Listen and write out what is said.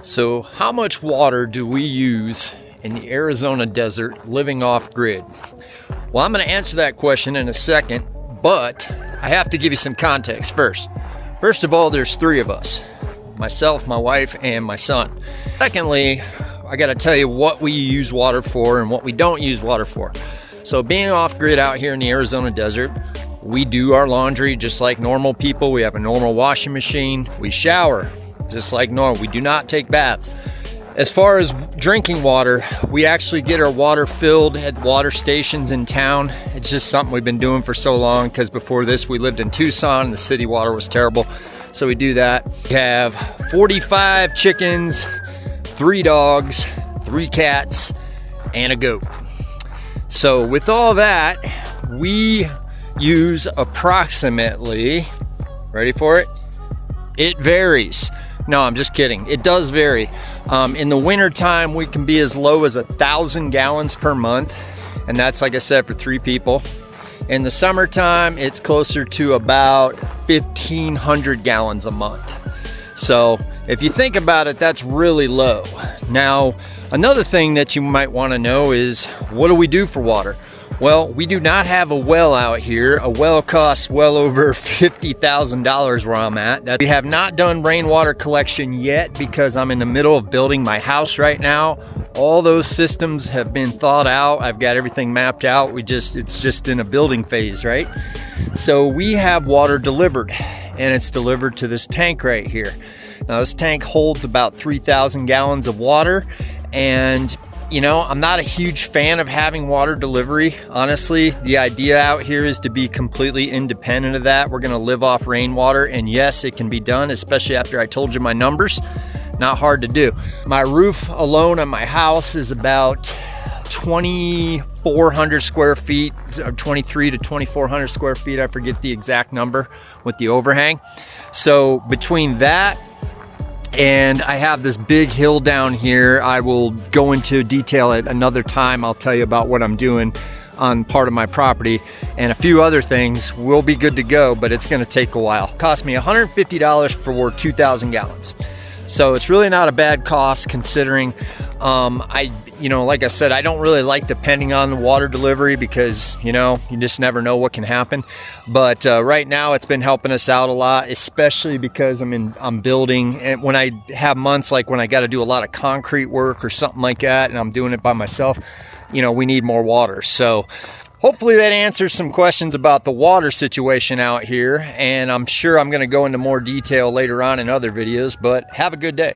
So how much water do we use in the Arizona desert living off grid? Well, I'm going to answer that question in a second, but I have to give you some context first. First of all, there's three of us: myself, my wife, and my son. Secondly, I got to tell you what we use water for and what we don't use water for. So being off grid out here in the Arizona desert, we do our laundry just like normal people. We have a normal washing machine. We shower just like normal. We do not take baths. As far as drinking water, we actually get our water filled at water stations in town. It's just something we've been doing for so long, because before this we lived in Tucson and the city water was terrible. So we do that. We have 45 chickens, 3 dogs, 3 cats, and a goat. So with all that, we use approximately, ready for it? It varies. No, I'm just kidding. It does vary. In the winter time, we can be as low as 1,000 gallons per month. And that's, like I said, for 3 people. In the summertime, it's closer to about 1,500 gallons a month. So if you think about it, that's really low. Now, another thing that you might want to know is, what do we do for water? Well, we do not have a well out here. A well costs well over $50,000 where I'm at. We have not done rainwater collection yet because I'm in the middle of building my house right now. All those systems have been thought out. I've got everything mapped out. It's just in a building phase, right? So we have water delivered, and it's delivered to this tank right here. Now this tank holds about 3,000 gallons of water, and you know, I'm not a huge fan of having water delivery. Honestly, the idea out here is to be completely independent of that. We're gonna live off rainwater, and yes, it can be done, especially after I told you my numbers. Not hard to do. My roof alone on my house is about 2,400 square feet, 23 to 2,400 square feet. I forget the exact number with the overhang. So between that, and I have this big hill down here. I will go into detail at another time. I'll tell you about what I'm doing on part of my property, and a few other things. We'll be good to go, but it's gonna take a while. It cost me $150 for 2,000 gallons. So it's really not a bad cost, considering like I said, I don't really like depending on the water delivery, because you just never know what can happen. But right now it's been helping us out a lot, especially because I'm building, and when I have months like when I got to do a lot of concrete work or something like that, and I'm doing it by myself, we need more water. So hopefully that answers some questions about the water situation out here, and I'm sure I'm going to go into more detail later on in other videos. But have a good day.